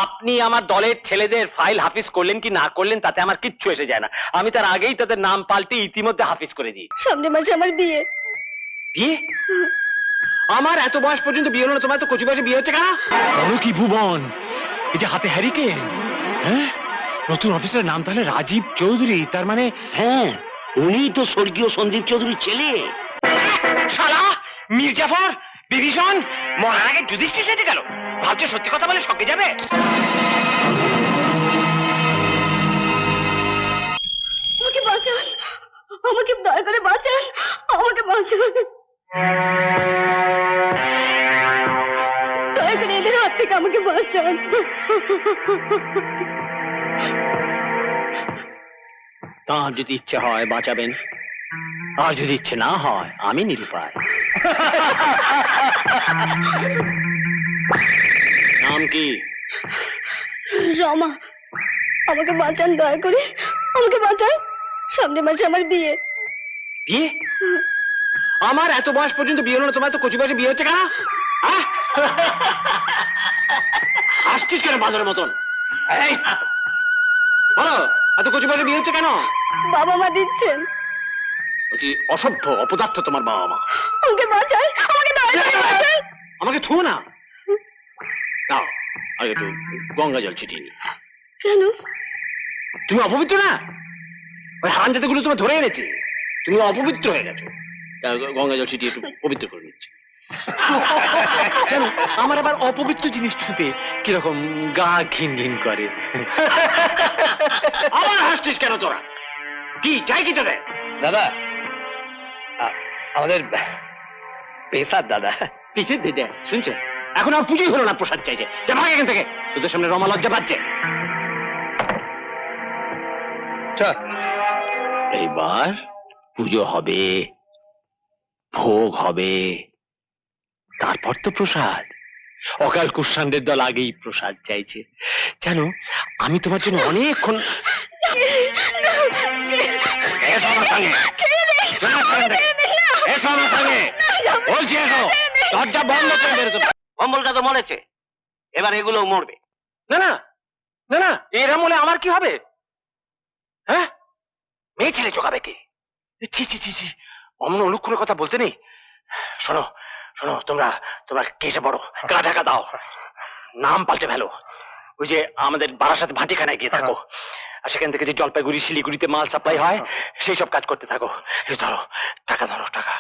আপনি আমার দলের ছেলেদের ফাইল হাফিজ করলেন কি না করলেন তাতে আমার কিচ্ছু এসে যায় না। আমি তার আগেই তাদের নাম পাল্টে ইতিমধ্যে হাফিজ করে দিই। সামনের মাসে আমার বিয়ে। বিয়ে? আমার এত বয়স পর্যন্ত বিয়ে হলো না, তোমার তো কচি বয়সে বিয়ে হচ্ছে কেন? বলো কি ভুবন, এই যে হাতে হ্যারিকেন, হ্যাঁ, নতুন অফিসারের নাম তাহলে রাজীব চৌধুরী, তার মানে হ্যাঁ, উনি তো স্বর্গীয় সন্দীপ চৌধুরীর ছেলে। শালা মির্জাফর বিভীষণ মরার আগে যুধিষ্ঠির সেজে গেল। ভাবছে সত্যি কথা বলে সঙ্গে যাবে? আমাকে বাঁচান, আমাকে দয়া করে বাঁচান, আমাকে বাঁচান, দয়া করে এদের হাত থেকে আমাকে বাঁচান। তার যদি ইচ্ছে হয় বাঁচাবেন, আর যদি ইচ্ছে না হয় আমি নিরুপায়। নাম কি? রমা, আমাকে বাঁচান, দয়া করে আমাকে বাঁচান। সামনের মাসে আমার বিয়ে। বিয়ে? আমার এত বয়স পর্যন্ত বিয়ে হলো না, তোমার তো কচি বয়সে বিয়ে হচ্ছে কেন? হাসছিস কেন বাঁদরের মতন? এই বলো, এত কচি বয়সে বিয়ে হচ্ছে কেন? বাবা মা দিচ্ছেন। অতি অসভ্য অপদার্থ তোমার বাবা মা। আমাকে বাঁচান, আমাকে দয়া করে বাঁচান। আমাকে ছুঁয়ো না। নাও আগে একটু গঙ্গা জল ছিটিয়ে নি। কেন? তুমি অপবিত্র না? ওই হারামজাদাগুলো তোমার ধরে এনেছে, তুমি অপবিত্র হয়ে গেছো। গঙ্গা জল ছিটিয়ে একটু পবিত্র করে নিচ্ছি। কেন? আমার আবার অপবিত্র জিনিস ছুঁতে কিরকম গা ঘিন ঘিন করে। আবার হাসছিস কেন তোরা? কি চাই কি তোদের? দাদা, আমাদের পেশার দাদা। পিছিয়ে দিদে শুনছে, এখন আর পুজোই হলো না, প্রসাদ চাইছে। যা ভাগ এখান থেকে, তোদের সামনে রমা লজ্জা পাচ্ছে। এইবার পুজো হবে, ভোগ হবে, তারপর তো প্রসাদ। অকাল কুষাণদের দল আগেই প্রসাদ চাইছে। জানো, আমি তোমার জন্য অনেকক্ষণ। এসো আমার সঙ্গে, এসো আমার সঙ্গে বলছি, এসো। দরজা বন্ধ করে বেরোতে। অম্বলটা তো মরেছে, এবার এগুলো মরবে। না না না না, এরা মরে আমার কি হবে? হ্যাঁ, মেয়ে ছেলে চোখাবে কে? ছি ছি ছি ছি, অমন অনুক্ষণের কথা বলতে নেই। শোনো শোনো, তোমরা তোমরা কেটে পড়ো, গা ঢাকা দাও, নাম পাল্টে ফেলো। ওই যে আমাদের বারাসাত ভাটিখানায় গিয়ে থাকো, আর সেখান থেকে যে জলপাইগুড়ি শিলিগুড়িতে মাল সাপ্লাই হয় সেই সব কাজ করতে থাকো। ধরো টাকা, ধরো টাকা।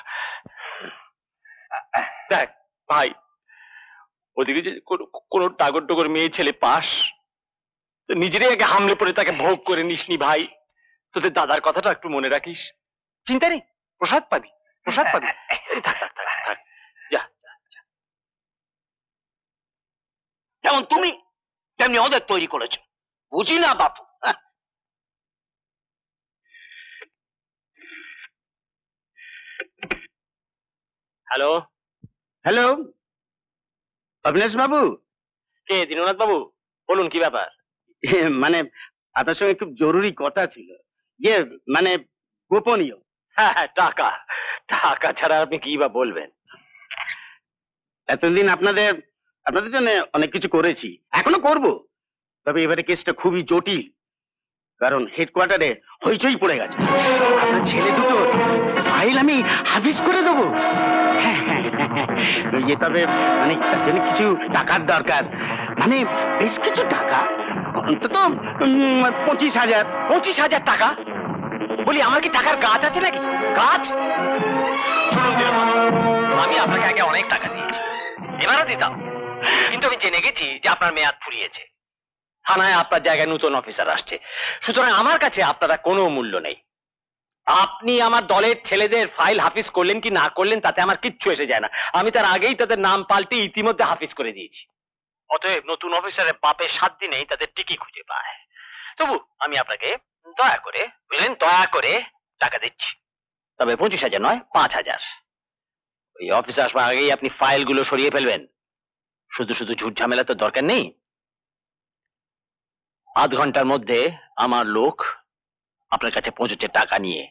দেখ ভাই, ওদিকে যে কোনো টাগর টগর মেয়ে ছেলে পাস, তো নিজেরই আগে হামলে পড়ে তাকে ভোগ করে নিসনি ভাই। তোদের দাদার কথাটা একটু মনে রাখিস। চিন্তা নেই, প্রসাদ পাবি, প্রসাদ পাবি। থাক থাক থাক থাক, যা। যেমন তুমি তেমনি ওদের তৈরি করেছো, বুঝি না বাপু। হ্যালো হ্যালো, অবিনাশ বাবু। কে? দীননাথ বাবু বলুন, কি ব্যাপার? মানে আপনার সঙ্গে খুব জরুরি কথা ছিল, যে মানে গোপনীয়। হ্যাঁ হ্যাঁ, টাকা, টাকা ছাড়া আপনি কি বা বলবেন? এতদিন আপনাদের আপনাদের জন্য অনেক কিছু করেছি, এখনো করব, তবে এবারে কেসটা খুবই জটিল, কারণ হেডকোয়ার্টারে হইচই পড়ে গেছে। আপনার ছেলে দুটো ফাইল আমি হাফিজ করে দেবো। ইয়ে, তবে মানে তার জন্য কিছু টাকার দরকার, মানে বেশ কিছু টাকা, অন্তত 25,000। 25,000 টাকা? বলি, আমার কি টাকার গাছ আছে নাকি? গাছ? শুনুন দীননাথ, আমি আপনাকে আগে অনেক টাকা দিয়েছি, এবারও দিতাম, কিন্তু আমি জেনে গেছি যে আপনার মেয়াদ ফুরিয়েছে। থানায় আপনার জায়গায় নতুন অফিসার আসছে, সুতরাং আমার কাছে আপনারা কোনো মূল্য নেই। আপনি আমার দলের ছেলেদের ফাইল হাফিজ করলেন কি না করলেন তাতে আমার কিচ্ছু এসে যায় না। আমি তার আগেই তাদের নাম পাল্টে ইতিমধ্যে হাফিজ করে দিয়েছি। অতএব নতুন অফিসারের বাপের 7 দিনেই তাদের টিকি খুঁজে পায়। তবু আমি আপনাকে দয়া করে, বুঝলেন, দয়া করে টাকা দিচ্ছি, তবে 25,000 নয়, 5,000। ওই অফিসে আসবার আগেই আপনি ফাইলগুলো সরিয়ে ফেলবেন। শুধু শুধু ঝুট ঝামেলা তো দরকার নেই। আধ ঘন্টার মধ্যে আমার লোক আপনার কাছে পৌঁছেছে টাকা নিয়ে।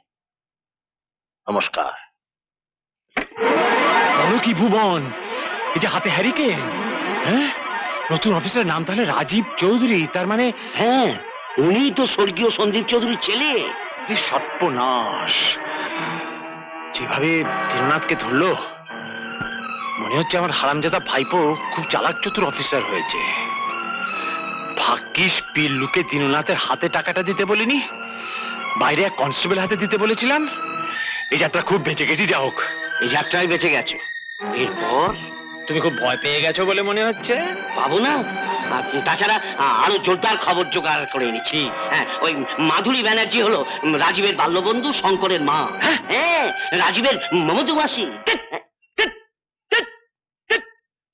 নমস্কার। বলো কি ভুবন, এই যে হাতে হ্যারিকেন, হ্যাঁ, নতুন অফিসারের নাম তাহলে রাজীব চৌধুরী, তার মানে হ্যাঁ, উনি তো স্বর্গীয় সন্দীপ চৌধুরীর ছেলে। এই সর্বনাশ! যেভাবে দীননাথকে ধরলো, মনে হচ্ছে আমার হারামজাদা ভাইপো খুব চালাক চতুর অফিসার হয়েছে। ভাগ্যিস পিল্লুকে দীননাথের হাতে টাকাটা দিতে বলিনি, বাইরে এক কনস্টেবল হাতে দিতে বলেছিলাম। এই যাত্রা খুব বেঁচে গেছি, যা হোক। এই যাত্রায় বেঁচে গেছে। এরপর তুমি খুব ভয় পেয়ে গেছো বলে মনে হচ্ছে। পাবো না? আর তাছাড়া আরো জোরদার খবর জোগাড় করে এনেছি। হ্যাঁ, ওই মাধুরী ব্যানার্জি হলো রাজীবের বাল্যবন্ধু শঙ্করের মা। হ্যাঁ, রাজীবের মমতু মাসি।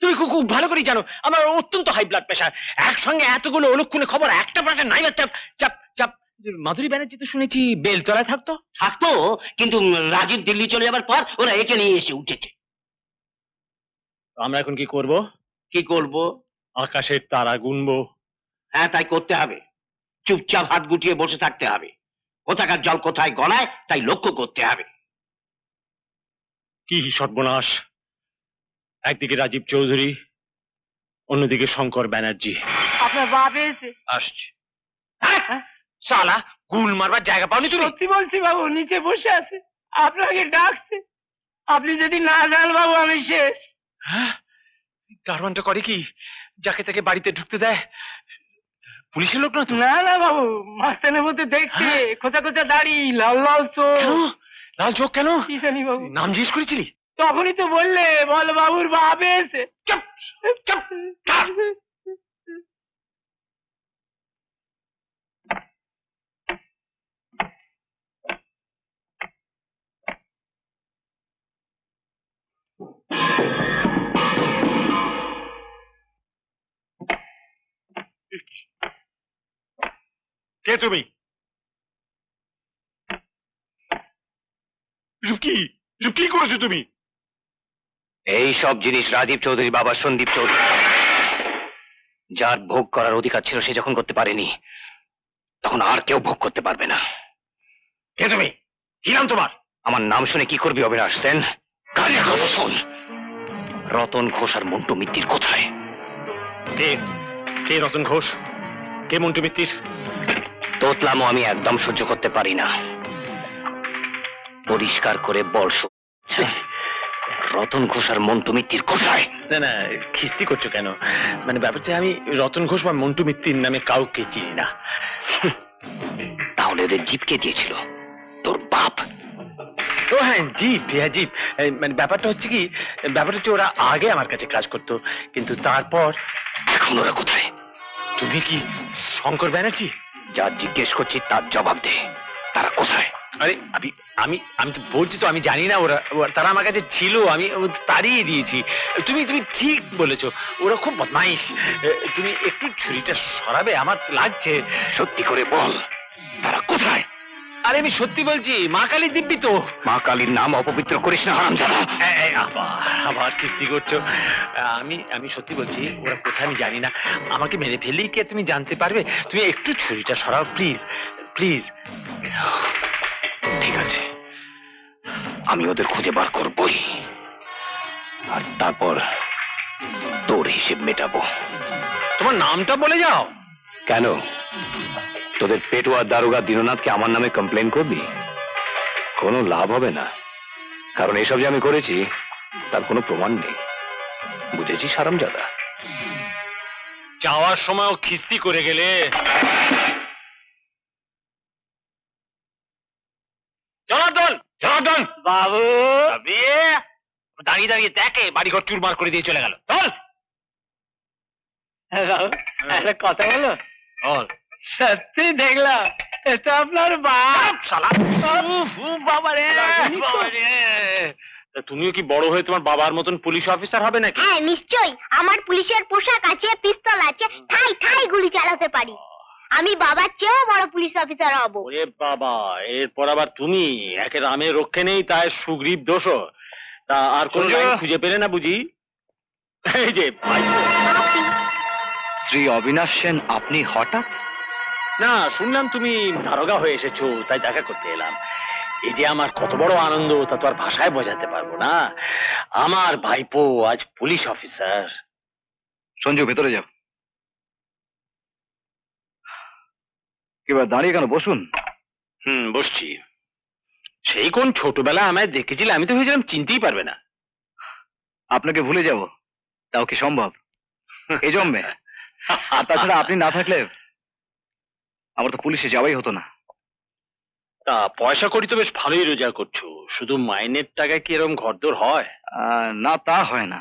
তুমি খুব খুব ভালো করে জানো আমার অত্যন্ত হাই ব্লাড প্রেশার। একসঙ্গে এতগুলো অলক্ষণে খবর একটা পাল্টা নাই বা চাপ চাপ চাপ। মাধুরী ব্যানার্জি তো শুনেছি বেলতলায় থাকতো। থাকতো, কিন্তু রাজীব দিল্লি চলে যাবার পর ওরা একে নিয়ে এসে উঠেছে। আমরা এখন কি করব? কি করব? আকাশের তারা গুনবো। হ্যাঁ, তাই করতে হবে। চুপচাপ হাত গুটিয়ে বসে থাকতে হবে। কোথাকার জল কোথায় গড়ায় তাই লক্ষ্য করতে হবে। কি সর্বনাশ! একদিকে রাজীব চৌধুরী, অন্যদিকে শঙ্কর ব্যানার্জি। আপনার বাপ এসে। আসছে। শালা, গুল মারবার জায়গা পাওনি তুমি? সত্যি বলছি বাবু, নিচে বসে আছে, আপনাকে ডাকছে। আপনি যদি না যান বাবু, আমি শেষ। হ্যাঁ, দারোয়ানটা করে কি? যাকে তাকে বাড়িতে ঢুকতে দেয়? পুলিশের লোক না তো? না না বাবু, মাস্তানের মধ্যে দেখছে, খোঁচা খোঁচা দাড়ি, লাল লাল চোখ। কেন? লাল চোখ কেন? কি জানি বাবু। নাম জিজ্ঞেস করেছিলি? তখনই তো বললে বল বাবুর বাপ এসে। চুপ চুপ চুপ। কে তুমি? কি কি করেছো তুমি? এই সব জিনিস রাজীব চৌধুরী বাবা সন্দীপ চৌধুরী, যার ভোগ করার অধিকার ছিল সে যখন করতে পারেনি, তখন আর কেউ ভোগ করতে পারবে না। কে তুমি? কি নাম তোমার? আমার নাম শুনে কি করবি অবিনাশ সেন? গাড়ির কথা শোন। রতন ঘোষ আর মন্টু মিত্তির কোথায়? কে? কে রতন ঘোষ? কে মন্টু মিত্তির? তোতলামো আমি একদম সহ্য করতে পারি না। পরিষ্কার করে বল। রতন ঘোষ আর মন্টু মিত্তির কোথায়? না না, খিস্তি করছো কেন? মানে ব্যাপারটা, আমি রতন ঘোষ বা মন্টু মিত্তির নামে কাউকে চিনি না। তাহলে ওদের জিপ কে দিয়েছিল? তোর বাপ? ও হ্যাঁ, জিপ, হ্যাঁ জিপ। মানে ব্যাপারটা হচ্ছে কি, ব্যাপারটা হচ্ছে ওরা আগে আমার কাছে কাজ করতো, কিন্তু তারপর। এখন ওরা কোথায়? তুমি কি শঙ্কর ব্যানার্জি? যা জিজ্ঞেস করছি তার জবাব দে। তারা কোথায়? আরে আমি আমি আমি তো বলছি তো, আমি জানি না। তারা আমার কাছে ছিল, আমি তাড়িয়ে দিয়েছি। তুমি তুমি ঠিক বলেছো, ওরা খুব বদমাইশ। তুমি একটু ছুরিটা সরাবে? আমার লাগছে। সত্যি করে বল, তারা কোথায়? আরে আমি সত্যি বলছি, মা কালী দিব্যি তো। মা কালীর নাম অপবিত্র করিস না হারামজাদা। আবার আবার কিস্তি করছো। আমি আমি সত্যি বলছি, ওরা কোথায় আমি জানি না। আমাকে মেরে ফেললেই কি তুমি জানতে পারবে? তুমি একটু ছুরিটা সরাও প্লিজ, প্লিজ। ঠিক আছে, আমি ওদের খুঁজে বার করবই, আর তারপর তোর হিসেব মেটাবো। তোমার নামটা বলে যাও। কেন, তোদের পেটুয়া দারোগা দীননাথকে আমার নামে কমপ্লেন করবি? কোনো লাভ হবে না, কারণ এসব যে আমি করেছি তার কোনো প্রমাণ নেই। বুঝেছিস হারামজাদা? যাওয়ার সময়ও খিস্তি করে গেলে। জনার্দন, জনার্দন বাবু। দাঁড়িয়ে দাঁড়িয়ে দেখে বাড়িঘর চুরমার করে দিয়ে চলে গেল। চল। বাবু, একটা কথা বলো। বল। সত্যি দেখলাম এটা আপনার বাপ। শালা। বাবা রে, বাবা রে। তা তুমিও কি বড় হয়ে তোমার বাবার মতন পুলিশ অফিসার হবে নাকি? হ্যাঁ নিশ্চয়ই, আমার পুলিশের পোশাক আছে, পিস্তল আছে, ঠাই ঠাই গুলি চালাতে পারি। আমি বাবার চেয়েও বড় পুলিশ অফিসার হব। ওরে বাবা, এরপর আবার তুমি? একে রামের রক্ষে নেই, তাই সুগ্রীব দোষ। তা আর কোন লাইন খুঁজে পেলে না বুঝি? এই যে ভাইপো। শ্রী অবিনাশ সেন, আপনি হঠাৎ? না, শুনলাম তুমি দারোগা হয়ে এসেছো, তাই দেখা করতে এলাম। এই যে আমার কত বড় আনন্দ তা তো আর ভাষায় বোঝাতে পারবো না। আমার ভাইপো আজ পুলিশ অফিসার। সঞ্জু, ভেতরে যাও। এবার দাঁড়িয়ে কেন, বসুন। বসছি। সেই কোন ছোটবেলা আমায় দেখেছিলে, আমি তো ভেবেছিলাম চিনতেই পারবে না। আপনাকে ভুলে যাব, তাও কি সম্ভব এই জন্মে? আর তাছাড়া আপনি না থাকলে আমার তো পুলিশে যাওয়াই হতো না। তা পয়সা করি তো বেশ ভালোই রোজগার করছো, শুধু মাইনের টাকায় কি এরকম ঘরদোর হয়? না, তা হয় না।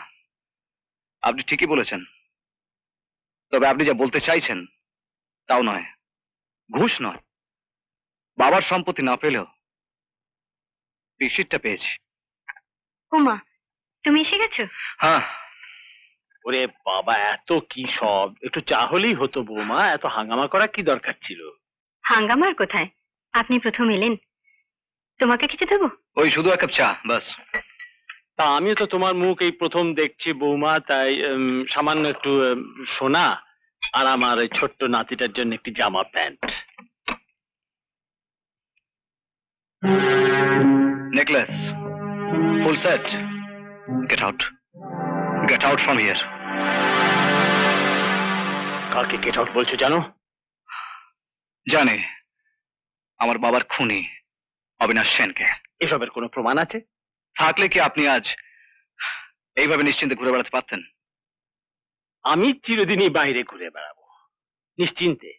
আপনি ঠিকই বলেছেন, তবে আপনি যা বলতে চাইছেন তাও নয়, ঘুষ নয়। বাবার সম্পত্তি না পেলেও রিসিটটা পেয়েছি। উমা, তুমি এসে গেছো? হ্যাঁ, ওরে বাবা, এত কি সব! একটু চা হলেই হতো বৌমা, এত হাঙ্গামা করা কি দরকার ছিল? হাঙ্গামার কোথায়, আপনি প্রথম এলেন, তোমাকে কিছু দেবো? ওই শুধু এক কাপ চা বাস। তা আমিও তো তোমার মুখ এই প্রথম দেখছি বৌমা, তাই সামান্য একটু সোনা আর আমার ওই ছোট্ট নাতিটার জন্য একটি জামা pant. Necklace, full set. Get out from here. কাকে গেট আউট বলছো জানো? জানি, আমার বাবার খুনি অবিনাশ সেনকে। এসবের কোনো প্রমাণ আছে? থাকলে কি আপনি আজ এইভাবে নিশ্চিন্তে ঘুরে বেড়াতে পারতেন? আমি চিরদিনই বাইরে ঘুরে বেড়াবো নিশ্চিন্তে,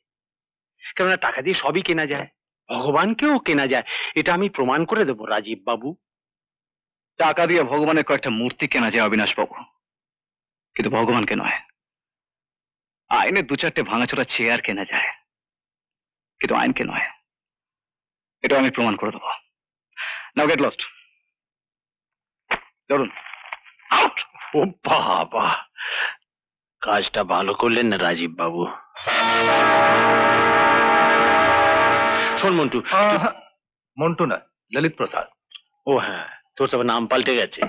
কেননা টাকা দিয়ে সবই কেনা যায়, ভগবানকেও কেনা যায়। এটা আমি প্রমাণ করে দেবো রাজীব বাবু। টাকা দিয়ে ভগবানের কয়েকটা মূর্তি কেনা যায় অবিনাশ বাবু, কিন্তু ভগবানকে নয়। আইনের দু চারটে ভাঙাচোরা চেয়ার কেনা যায়, কিন্তু আইনকে নয়। এটা আমি প্রমাণ করে দেবো। নাও গেট লস্ট। ধরুন, আউট। ও বাবা, কাজটা ভালো করলেন না রাজীব বাবু। শোন মন্টু, মন্টু না, ললিত প্রসাদ। ও হ্যাঁ, তোর তো আবার নাম পাল্টে গেছে।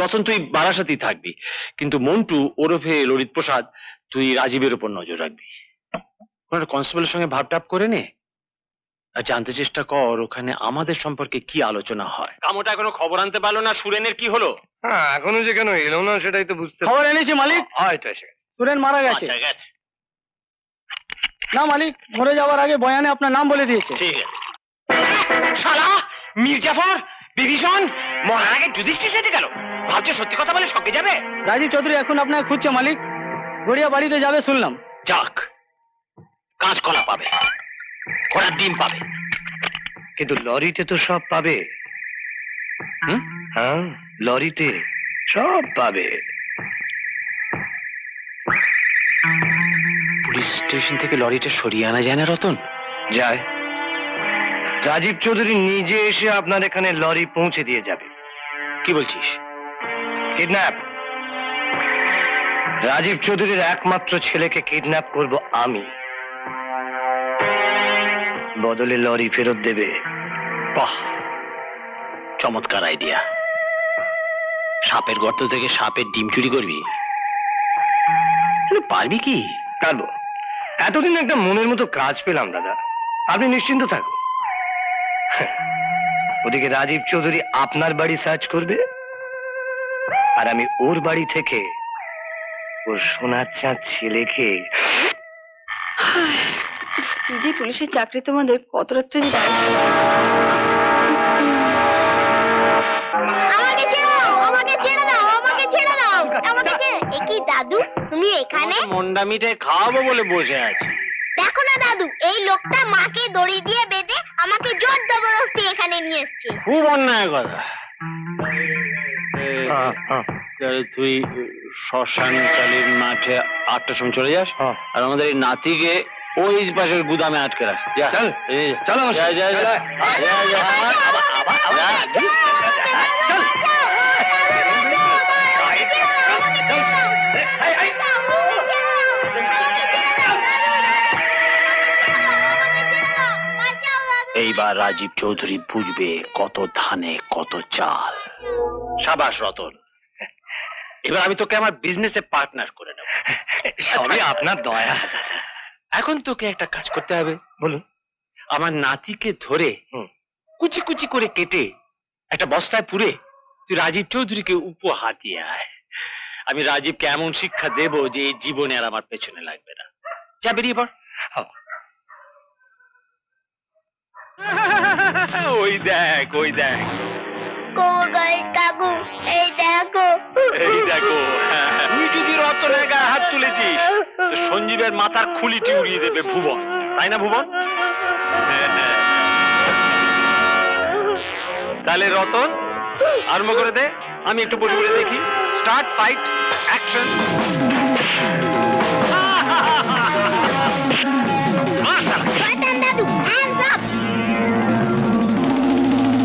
রতন, তুই বারাসাতেই থাকবি, কিন্তু মন্টু ওরফে ললিত প্রসাদ তুই রাজীবের উপর নজর রাখবি। কোন কনস্টেবলের সঙ্গে ভাবটাপ করে নে আর জানতে চেষ্টা কর ওখানে আমাদের সম্পর্কে কি আলোচনা হয়। কামোটা এখনো খবর আনতে পারলো না, সুরেনের কি হলো? হ্যাঁ, এখনো যে কেন এলো না সেটাই তো বুঝতে খবর এনেছি মালিক, হয়তো এসে গেছে। সুরেন মারা গেছে। আচ্ছা, গেছে। না মালিক, মরে যাওয়ার আগে বয়ানে আপনার নাম বলে দিয়েছে। ঠিক আছে। শালা মির্জাফর, বিভীষণ মরার আগে যুধিষ্ঠির সেজে গেল। ভাবছে সত্যি কথা বলে সঙ্গে যাবে। রাজীব চৌধুরী এখন আপনাকে খুঁজছে মালিক, গড়িয়া বাড়িতে যাবে শুনলাম। যাক, কাঁচকলা পাবে, ঘোড়ার ডিম পাবে। কিন্তু লরিতে তো সব পাবে। হুম? হ্যাঁ, লরিতে সব পাবে। পুলিশ স্টেশন থেকে লরিটা সরিয়ে আনা যায় না রতন? যায়। রাজীব চৌধুরী নিজে এসে আপনার এখানে লরি পৌঁছে দিয়ে যাবে। কি বলছিস? কিডন্যাপ। রাজীব চৌধুরীর একমাত্র ছেলেকে কিডন্যাপ করব আমি, বদলে লরি ফেরত দেবে। বাহ, চমৎকার আইডিয়া। সাপের গর্ত থেকে সাপের ডিম চুরি করবি? পারবি কি? পারবো। এতদিন একটা মনের মতো কাজ পেলাম দাদা, আপনি নিশ্চিন্ত থাকুন। ওদিকে রাজীব চৌধুরী আপনার বাড়ি সার্চ করবে, আর আমি ওর বাড়ি থেকে ওর সোনার চাঁদ ছেলেকে। যে পুলিশের চাকরি তোমাদের কত রাত্রে আমাকে ছেড়ে দাও, আমাকে ছেড়ে দাও, আমাকে কি দাদু তুমি এখানে? মন্ডামিটে খাওয়াবো বলে বসে আছি। দেখো না দাদু, এই লোকটা মাকে দড়ি দিয়ে বেঁধে আমাকে জোর জবরদস্তি এখানে নিয়ে এসছে। খুব অন্যায় কথা। তাহলে তুই শ্মশান কালীর মাঠে 8টার সময় চলে যাস, আর আমাদের এই নাতিকে ওই পাশের গুদামে আটকে রাখ। যা, চল, এই যা। চল আমার যা, সাথে, যা, চল। যা। যা, যা। এইবার রাজীব চৌধুরী বুঝবে কত ধানে কত চাল। সাবাস রতন, এবার আমি তোকে আমার বিজনেসে পার্টনার করে নেব। সবই আপনার দয়া। এখন তোকে একটা কাজ করতে হবে। বলুন। আমার নাতিকে ধরে কুচি কুচি করে কেটে একটা বস্তায় পুরে তুই রাজীব চৌধুরীকে উপহার দিয়ে আয়। আমি রাজীবকে এমন শিক্ষা দেব যে এই জীবনে আর আমার পেছনে লাগবে না। যা, বেরিয়ে পড়। ওই দেখ ওই দেখ কোগাই কাকু এই দেখো এই দেখো তুই যদি রতনের গায়ে হাত তুলেছিস তো সঞ্জীবের মাথার খুলিটি উড়িয়ে দেবে ভুবন, তাই না ভুবন? তাহলে রতন আরম্ভ করে দে, আমি একটু বসে বলে দেখি। Start, fight, action. শয়তান দাদু হ্যান্ডস আপ,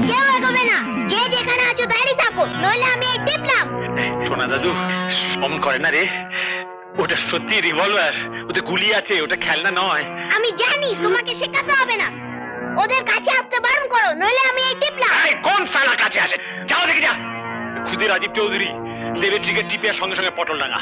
কেউ এগোবে না, যে যেখানে আছো দাঁড়িয়ে থাকো, নইলে আমি এই টিপলাম। সোনা দাদু অমন করে না রে, ওটা সত্যি রিভলভার, ওতে গুলি আছে, ওটা খেলনা নয়। আমি জানি, তোমাকে শেখাতে হবে না। ওদের কাছে আসতে বারণ করো, নইলে আমি এই টিপলাম। এই, কোন সালা কাছে আসে? যাও দেখে যা। খুদে রাজীব চৌধুরী দেবের ট্রিকে টিপে সঙ্গে সঙ্গে পটল ডাঙা।